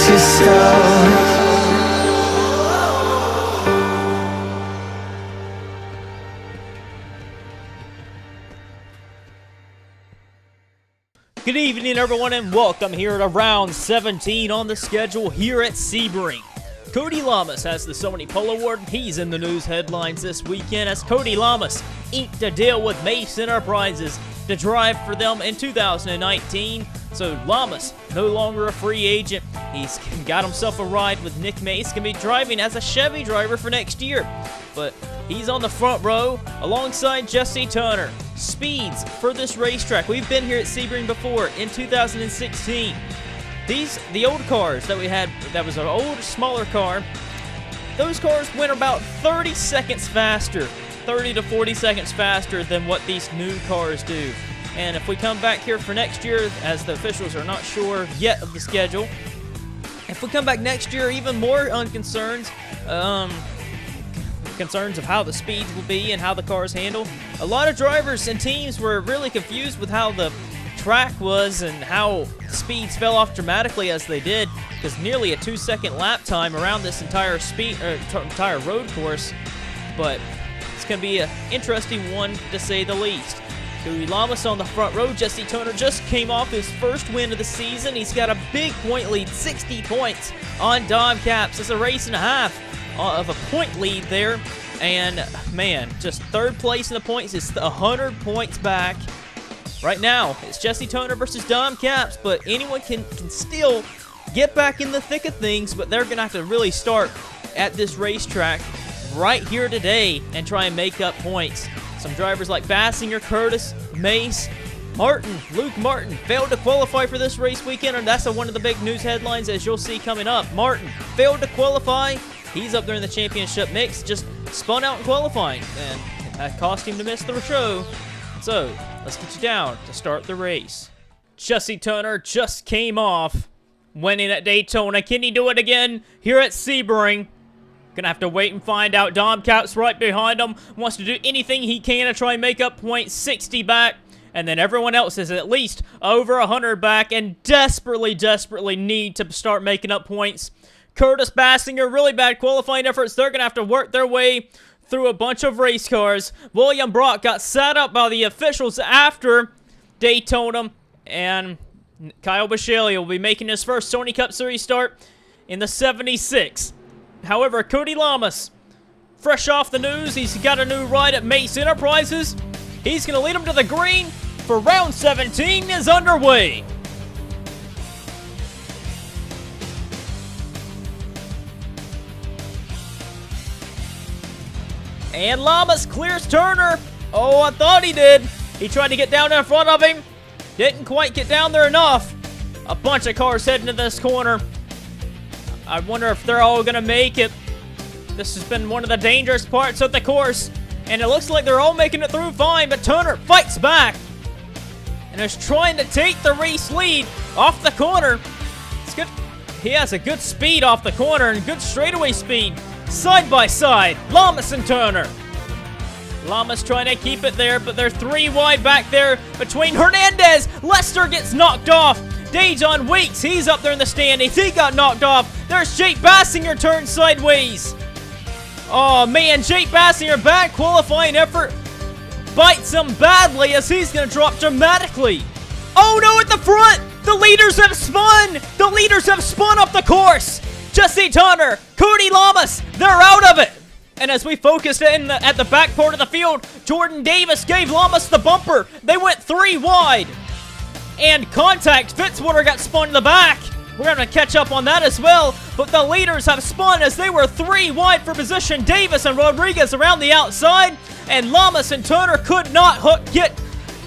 just go. Good evening, everyone, and welcome here to Round 17 on the schedule here at Sebring. Cody Lamas has the Sony Polo Award. He's in the news headlines this weekend as Cody Lamas inked a deal with Mace Enterprises to drive for them in 2019. So Lamas, no longer a free agent. He's got himself a ride with Nick Mace. Going to be driving as a Chevy driver for next year. But he's on the front row alongside Jesse Turner. Speeds for this racetrack. We've been here at Sebring before in 2016. The old cars that we had, that was an old, smaller car, those cars went about 30 seconds faster, 30 to 40 seconds faster than what these new cars do. And if we come back here for next year, as the officials are not sure yet of the schedule, if we come back next year, even more concerns of how the speeds will be and how the cars handle. A lot of drivers and teams were really confused with how the track was and how speeds fell off dramatically as they did, because nearly a 2-second lap time around this entire entire road course. But it's going to be an interesting one to say the least. Cody Lamas on the front row. Jesse Turner just came off his first win of the season. He's got a big point lead, 60 points on Dom Caps. It's a race and a half of a point lead there. And, man, just third place in the points is 100 points back. Right now, it's Jesse Turner versus Dom Caps, but anyone can still get back in the thick of things, but they're going to have to really start at this racetrack right here today and try and make up points. Some drivers like Bassinger, Curtis, Mace, Luke Martin failed to qualify for this race weekend, and that's one of the big news headlines, as you'll see coming up. Martin failed to qualify. He's up there in the championship mix, just spun out in qualifying, and that cost him to miss the show. So, let's get you down to start the race. Jesse Turner just came off winning at Daytona. Can he do it again here at Sebring? Gonna have to wait and find out. Dom Caps right behind him. Wants to do anything he can to try and make up points. 60 back. And then everyone else is at least over 100 back and desperately, desperately need to start making up points. Curtis Bassinger, really bad qualifying efforts. They're gonna have to work their way through a bunch of race cars. William Brock got sat up by the officials after Daytona. And Kyle Bisceglia will be making his first Sony Cup Series start in the 76. However, Cody Lamas, fresh off the news, he's got a new ride at Mace Enterprises. He's going to lead them to the green for round 17 is underway. And Lamas clears Turner. Oh, I thought he did. He tried to get down in front of him. Didn't quite get down there enough. A bunch of cars heading to this corner. I wonder if they're all going to make it. This has been one of the dangerous parts of the course. And it looks like they're all making it through fine, but Turner fights back. And is trying to take the race lead off the corner. It's good. He has a good speed off the corner and good straightaway speed. Side by side, Lamas and Turner. Lamas trying to keep it there, but they're 3 wide back there between Hernandez. Lester gets knocked off. Dejon Weeks, he's up there in the standings. He got knocked off. There's Jake Bassinger turned sideways. Oh, man, Jake Bassinger, bad qualifying effort. Bites him badly as he's going to drop dramatically. Oh, no, at the front. The leaders have spun. The leaders have spun up the course. Jesse Turner, Cody Lamas, they're out of it. And as we focused at the back part of the field, Jordan Davis gave Lamas the bumper. They went 3 wide. And contact, Fitzwater got spun in the back. We're going to catch up on that as well. But the leaders have spun as they were 3 wide for position. Davis and Rodriguez around the outside. And Lamas and Turner could not get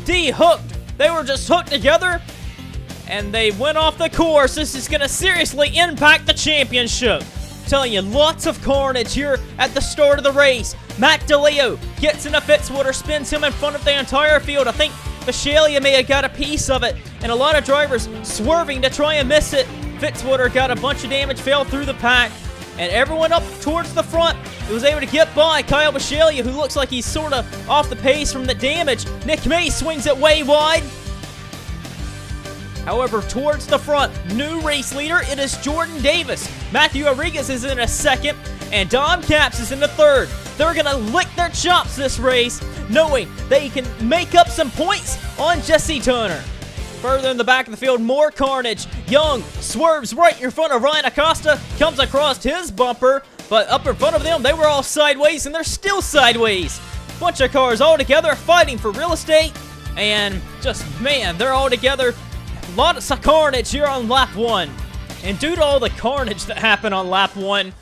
de-hooked. They were just hooked together. And they went off the course. This is going to seriously impact the championship. I'm telling you, lots of carnage here at the start of the race. Matt DeLeo gets into Fitzwater, spins him in front of the entire field. I think Bisceglia may have got a piece of it, and a lot of drivers swerving to try and miss it. Fitzwater got a bunch of damage, fell through the pack, and everyone up towards the front was able to get by Kyle Bisceglia, who looks like he's sort of off the pace from the damage. Nick May swings it way wide. However, towards the front, new race leader, it is Jordan Davis. Matthew Rodriguez is in a second, and Dom Capps is in the third. They're going to lick their chops this race, knowing they can make up some points on Jesse Turner. Further in the back of the field, more carnage. Young swerves right in front of Ryan Acosta, comes across his bumper, but up in front of them, they were all sideways, and they're still sideways. Bunch of cars all together fighting for real estate, and just, man, they're all together. Lots of carnage here on lap 1. And due to all the carnage that happened on lap 1,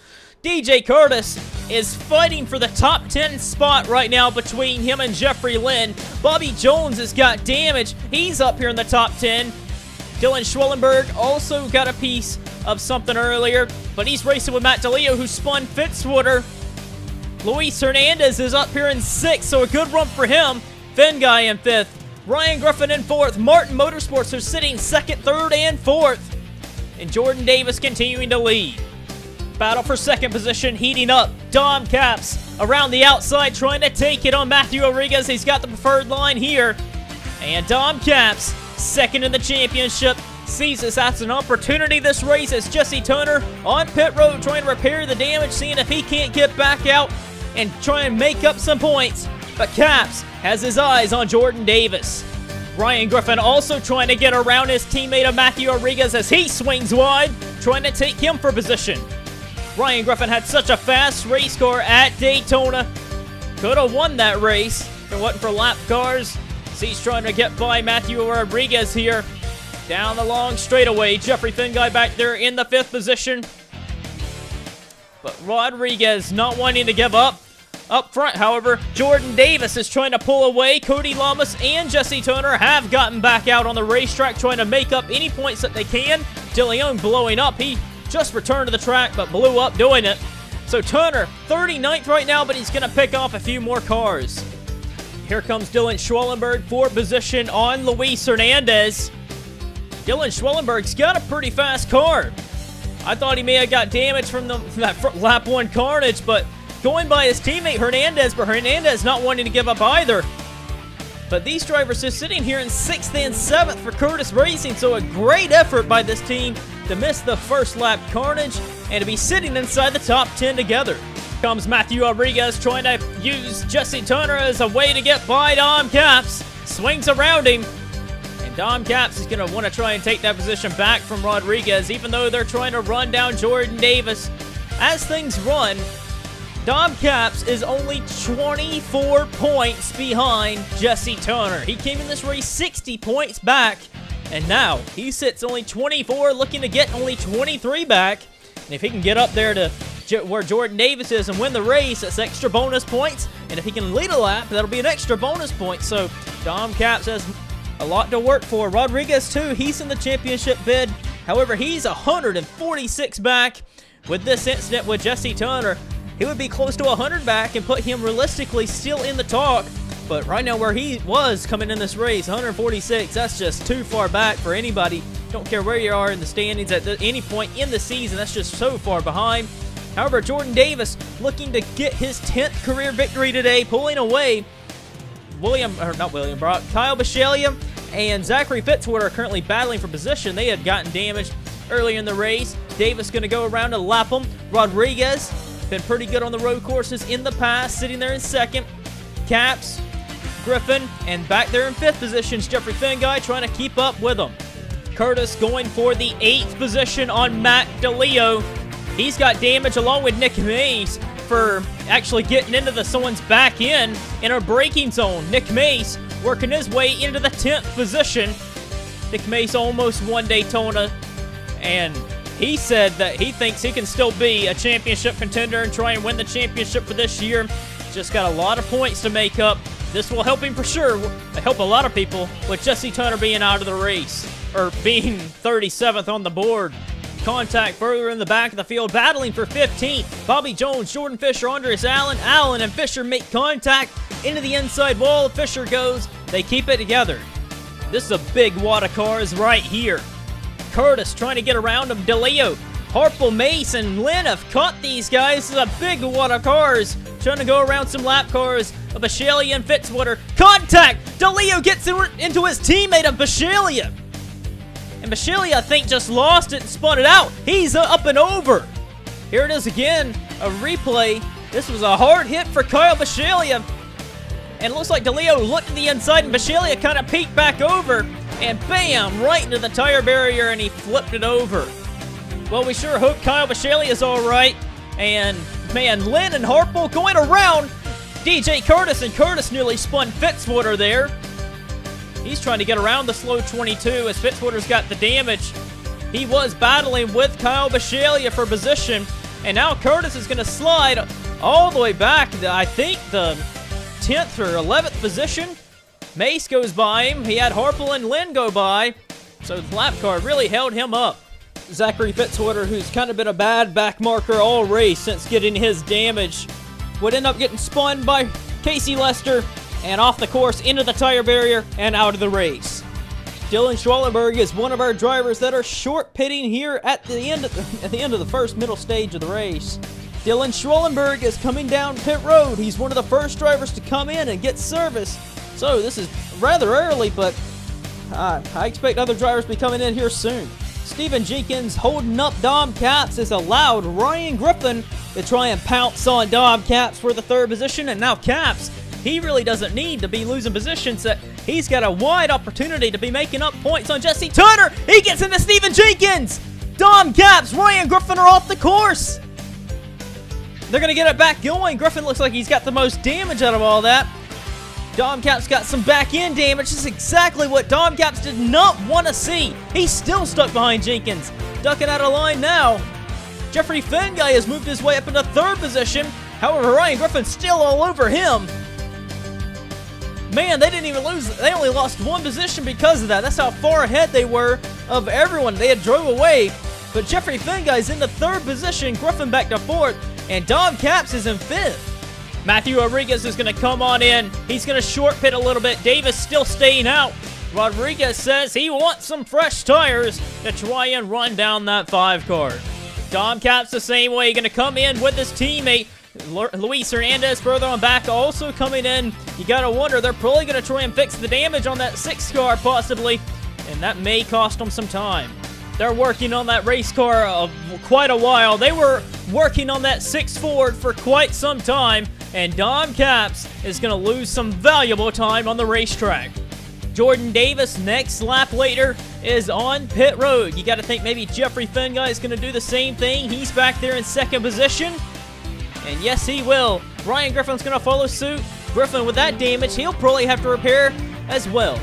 DJ Curtis is fighting for the top 10 spot right now between him and Jeffrey Lynn. Bobby Jones has got damage. He's up here in the top 10. Dylan Schwellenberg also got a piece of something earlier, but he's racing with Matt DeLeo, who spun Fitzwater. Luis Hernandez is up here in 6th, so a good run for him. Finn Guy in 5th. Ryan Griffin in 4th. Martin Motorsports are sitting 2nd, 3rd, and 4th. And Jordan Davis continuing to lead. Battle for 2nd position heating up. Dom Capps around the outside trying to take it on Matthew Rodriguez. He's got the preferred line here. And Dom Capps, 2nd in the championship, sees this as an opportunity this race as Jesse Turner on pit road trying to repair the damage, seeing if he can't get back out and try and make up some points. But Capps has his eyes on Jordan Davis. Ryan Griffin also trying to get around his teammate of Matthew Rodriguez as he swings wide, trying to take him for position. Ryan Griffin had such a fast race car at Daytona. Could have won that race if it wasn't for lap cars. So he's trying to get by Matthew Rodriguez here. Down the long straightaway. Jeffrey Finguy back there in the 5th position. But Rodriguez not wanting to give up. Up front, however, Jordan Davis is trying to pull away. Cody Lamas and Jesse Turner have gotten back out on the racetrack trying to make up any points that they can. DeLeon blowing up. He just returned to the track but blew up doing it. So Turner, 39th right now, but he's going to pick off a few more cars. Here comes Dylan Schwellenberg for position on Luis Hernandez. Dylan Schwellenberg's got a pretty fast car. I thought he may have got damage from that lap 1 carnage, but going by his teammate Hernandez, but Hernandez not wanting to give up either. But these drivers are sitting here in 6th and 7th for Curtis Racing, so a great effort by this team to miss the first lap carnage and to be sitting inside the top 10 together. Comes Matthew Rodriguez trying to use Jesse Turner as a way to get by Dom Capps. Swings around him. And Dom Capps is going to want to try and take that position back from Rodriguez, even though they're trying to run down Jordan Davis. As things run, Dom Capps is only 24 points behind Jesse Turner. He came in this race 60 points back, and now he sits only 24, looking to get only 23 back. And if he can get up there to where Jordan Davis is and win the race, that's extra bonus points. And if he can lead a lap, that'll be an extra bonus point. So Dom Capps has a lot to work for. Rodriguez, too, he's in the championship bid. However, he's 146 back. With this incident with Jesse Turner, he would be close to 100 back and put him realistically still in the talk. But right now where he was coming in this race, 146, that's just too far back for anybody. Don't care where you are in the standings at any point in the season, that's just so far behind. However, Jordan Davis looking to get his 10th career victory today, pulling away Kyle Bisceglia and Zachary Fitzwater are currently battling for position. They had gotten damaged earlier in the race. Davis going to go around and lap them. Rodriguez been pretty good on the road courses in the past, sitting there in 2nd. Capps, Griffin, and back there in 5th position, Jeffrey Finguy trying to keep up with them. Curtis going for the 8th position on Matt DeLeo. He's got damage along with Nick Mace for actually getting into someone's back in a braking zone. Nick Mace working his way into the 10th position. Nick Mace almost won Daytona, and he said that he thinks he can still be a championship contender and try and win the championship for this year. Just got a lot of points to make up. This will help him for sure. It'll help a lot of people with Jesse Turner being out of the race, or being 37th on the board. Contact further in the back of the field, battling for 15th. Bobby Jones, Jordan Fisher, Andres Allen. Allen and Fisher make contact into the inside wall. Fisher goes. They keep it together. This is a big wad of cars right here. Curtis trying to get around him. DeLeo, Harple, Mace, and Lynn have caught these guys. This is a big wad of cars trying to go around some lap cars of Bisceglia and Fitzwater. Contact! DeLeo gets into his teammate of Bisceglia. And Bashilia, I think, just lost it and spun it out. He's up and over. Here it is again, a replay. This was a hard hit for Kyle Bashilia. And it looks like DeLeo looked to the inside, and Bashilia kind of peeked back over. And bam, right into the tire barrier, and he flipped it over. Well, we sure hope Kyle Bashilia is all right. And, man, Lynn and Harple going around DJ Curtis, and Curtis nearly spun Fitzwater there. He's trying to get around the slow 22 as Fitzwater's got the damage. He was battling with Kyle Bashilia for position, and now Curtis is going to slide all the way back to, I think, the 10th or 11th position. Mace goes by him. He had Harple and Lynn go by, so the lap car really held him up. Zachary Fitzwater, who's kind of been a bad back marker all race since getting his damage, would end up getting spun by Casey Lester and off the course into the tire barrier and out of the race. Dylan Schwallenberg is one of our drivers that are short pitting here at the end of the first middle stage of the race. Dylan Schwallenberg is coming down pit road. He's one of the first drivers to come in and get service. So this is rather early, but I expect other drivers to be coming in here soon. Stephen Jenkins holding up Dom Caps has allowed Ryan Griffin to try and pounce on Dom Caps for the third position, and now Caps, he really doesn't need to be losing positions. That he's got a wide opportunity to be making up points on Jesse Turner. He gets into Stephen Jenkins. Dom Caps, Ryan Griffin are off the course. They're going to get it back going. Griffin looks like he's got the most damage out of all that. Dom Caps got some back-end damage. This is exactly what Dom Caps did not want to see. He's still stuck behind Jenkins. Ducking out of line now. Jeffrey Fenguy has moved his way up into third position. However, Ryan Griffin's still all over him. Man, they didn't even lose. They only lost one position because of that. That's how far ahead they were of everyone. They had drove away. But Jeffrey Fenguy's in the third position. Griffin back to fourth. And Dom Caps is in fifth. Matthew Rodriguez is going to come on in. He's going to short pit a little bit. Davis still staying out. Rodriguez says he wants some fresh tires to try and run down that 5 car. Dom Caps the same way. Going to come in with his teammate. Luis Hernandez further on back also coming in. You got to wonder, they're probably going to try and fix the damage on that 6 car possibly. And that may cost them some time. They're working on that race car quite a while. They were working on that 6 Ford for quite some time. And Dom Caps is going to lose some valuable time on the racetrack. Jordan Davis, next lap later, is on pit road. You got to think maybe Jeffrey Fenguy is going to do the same thing. He's back there in second position. And yes, he will. Ryan Griffin's going to follow suit. Griffin, with that damage, he'll probably have to repair as well.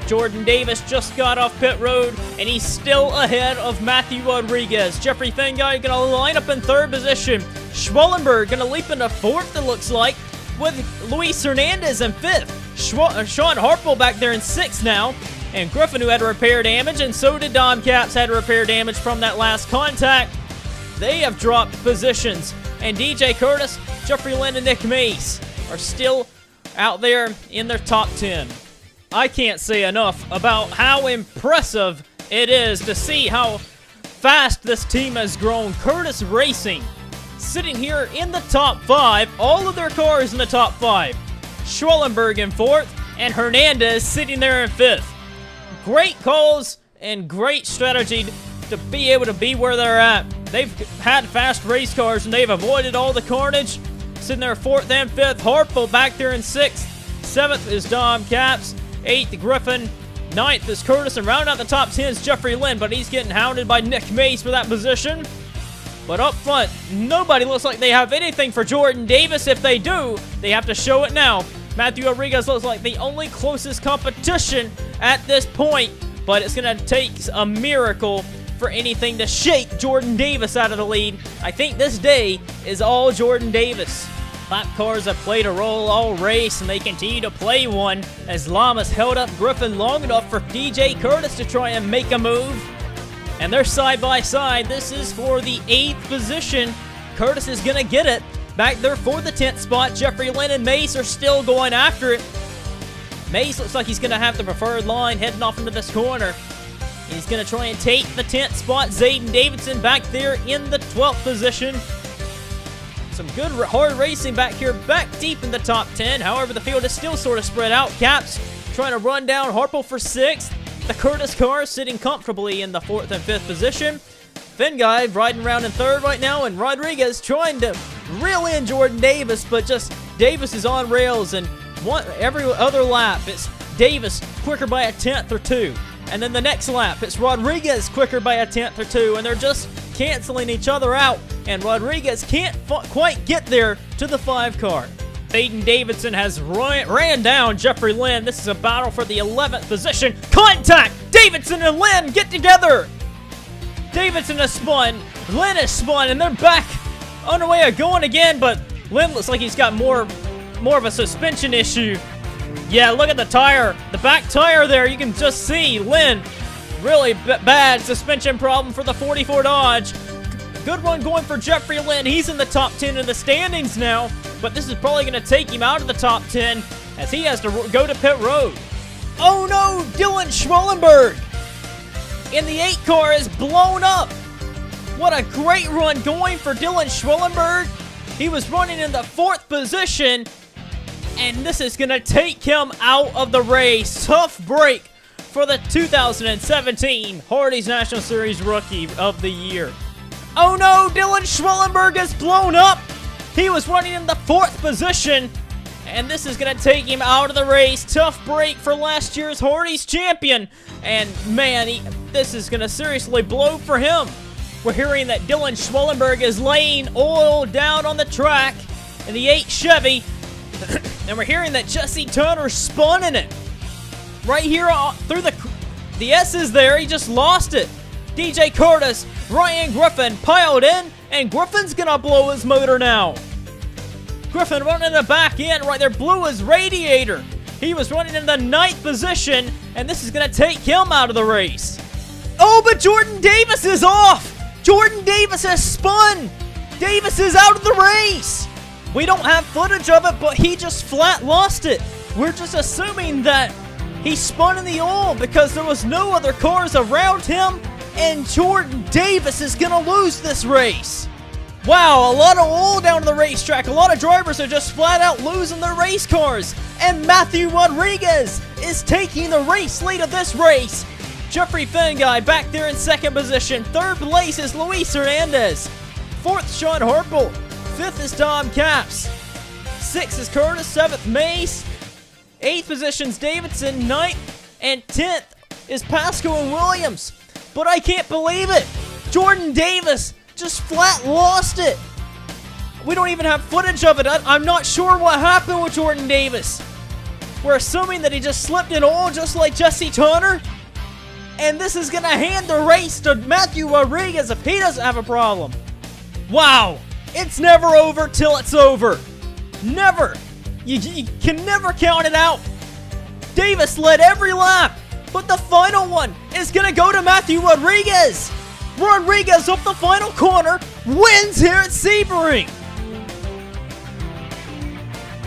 Jordan Davis just got off pit road, and he's still ahead of Matthew Rodriguez. Jeffrey Fenguy going to line up in third position. Schwallenberg going to leap into fourth, it looks like, with Luis Hernandez in fifth. Sean Harple back there in sixth now. And Griffin, who had repair damage, and so did Dom Caps, had repair damage from that last contact. They have dropped positions. And DJ Curtis, Jeffrey Lynn, and Nick Mace are still out there in their top 10. I can't say enough about how impressive it is to see how fast this team has grown. Curtis Racing sitting here in the top 5, all of their cars in the top 5. Schwallenberg in 4th, and Hernandez sitting there in 5th. Great calls and great strategy to be able to be where they're at. They've had fast race cars and they've avoided all the carnage. Sitting there 4th and 5th. Harple back there in 6th. 7th is Dom Caps. 8th, Griffin. 9th is Curtis, and round out the top 10 is Jeffrey Lynn, but he's getting hounded by Nick Mace for that position. But up front, nobody looks like they have anything for Jordan Davis. If they do, they have to show it now. Matthew Rodriguez looks like the only closest competition at this point, but it's going to take a miracle for anything to shake Jordan Davis out of the lead. I think this day is all Jordan Davis. Lap cars have played a role all race, and they continue to play one as Lamas held up Griffin long enough for DJ Curtis to try and make a move. And they're side by side. This is for the 8th position. Curtis is going to get it. Back there for the 10th spot, Jeffrey Lynn and Mace are still going after it. Mace looks like he's going to have the preferred line heading off into this corner. He's going to try and take the 10th spot. Zayden Davidson back there in the 12th position. Some good hard racing back here, back deep in the top 10. However, the field is still sort of spread out. Caps trying to run down Harple for 6th. The Curtis car sitting comfortably in the 4th and 5th position. Finn guy riding around in 3rd right now, and Rodriguez trying to reel in Jordan Davis, but just Davis is on rails, and every other lap it's Davis quicker by a 10th or 2. And then the next lap, it's Rodriguez quicker by a 10th or 2, and they're just canceling each other out, and Rodriguez can't quite get there to the 5 car. Peyton Davidson has ran down Jeffrey Lynn. This is a battle for the 11th position. Contact! Davidson and Lynn get together! Davidson has spun, Lynn has spun, and they're back on the way of going again, but Lynn looks like he's got more of a suspension issue. Yeah, look at the tire. The back tire there, you can just see Lynn. Really bad suspension problem for the 44 Dodge. Good run going for Jeffrey Lynn. He's in the top 10 of the standings now, but this is probably going to take him out of the top 10 as he has to go to pit road. Oh no, Dylan Schwellenberg in the 8 car is blown up. What a great run going for Dylan Schwellenberg. He was running in the 4th position, and this is going to take him out of the race. Tough break for the 2017 Hardee's National Series Rookie of the Year. Oh no, Dylan Schwellenberg is blown up. He was running in the 4th position, and this is going to take him out of the race. Tough break for last year's Hardee's champion, and man, this is going to seriously blow for him. We're hearing that Dylan Schwellenberg is laying oil down on the track in the 8 Chevy, and we're hearing that Jesse Turner spun in it. Right here through the S's there, he just lost it. DJ Curtis, Ryan Griffin piled in, and Griffin's gonna blow his motor now. Griffin running the back end right there, blew his radiator. He was running in the 9th position, and this is gonna take him out of the race. Oh, but Jordan Davis is off! Jordan Davis has spun! Davis is out of the race! We don't have footage of it, but he just flat lost it. We're just assuming that he spun in the oil because there was no other cars around him, and Jordan Davis is gonna lose this race. Wow, a lot of oil down the racetrack. A lot of drivers are just flat out losing their race cars. And Matthew Rodriguez is taking the race lead of this race. Jeffrey Fenguy back there in 2nd position. 3rd place is Luis Hernandez. 4th, Sean Harple. 5th is Tom Capps. 6th is Curtis. 7th, Mace. 8th position's Davidson. 9th and 10th is Pasco and Williams. But I can't believe it. Jordan Davis just flat lost it. We don't even have footage of it. I'm not sure what happened with Jordan Davis. We're assuming that he just slipped in oil just like Jesse Turner. And this is going to hand the race to Matthew Rodriguez if he doesn't have a problem. Wow. It's never over till it's over. Never. You can never count it out. Davis led every lap, but the final one is going to go to Matthew Rodriguez. Rodriguez up the final corner, wins here at Sebring.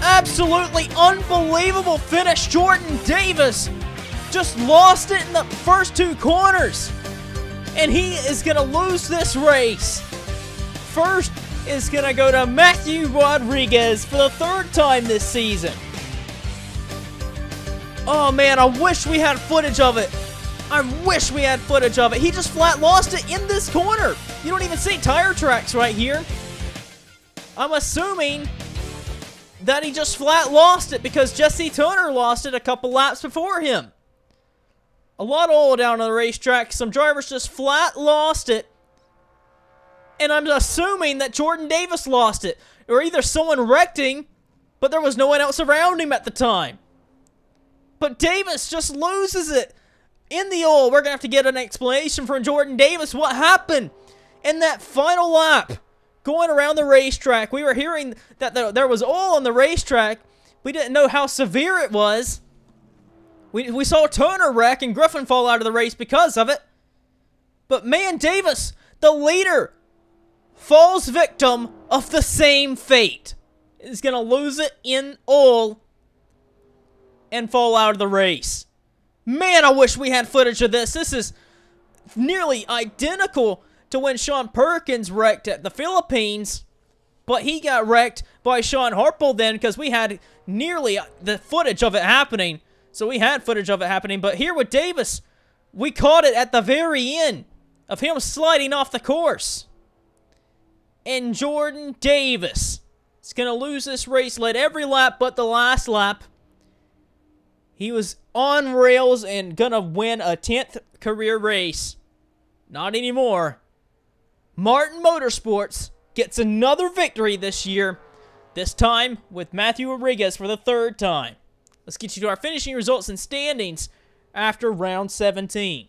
Absolutely unbelievable finish. Jordan Davis just lost it in the first 2 corners, and he is going to lose this race. First is going to go to Matthew Rodriguez for the 3rd time this season. Oh man, I wish we had footage of it. I wish we had footage of it. He just flat lost it in this corner. You don't even see tire tracks right here. I'm assuming that he just flat lost it because Jesse Turner lost it a couple laps before him. A lot of oil down on the racetrack. Some drivers just flat lost it. And I'm assuming that Jordan Davis lost it. Or either someone wrecked him, but there was no one else around him at the time. But Davis just loses it in the oil. We're going to have to get an explanation from Jordan Davis. What happened in that final lap going around the racetrack? We were hearing that there was oil on the racetrack. We didn't know how severe it was. We saw Turner wreck and Griffin fall out of the race because of it. But man, Davis, the leader, falls victim of the same fate. Is going to lose it in oil and fall out of the race. Man, I wish we had footage of this. This is nearly identical to when Sean Perkins wrecked at the Philippines, but he got wrecked by Sean Harple then because we had nearly the footage of it happening. So we had footage of it happening, but here with Davis We caught it at the very end of him sliding off the course. And Jordan Davis is going to lose this race. Led every lap but the last lap. He was on rails and going to win a 10th career race. Not anymore. Martin Motorsports gets another victory this year. This time with Matthew Rodriguez for the 3rd time. Let's get you to our finishing results and standings after round 17.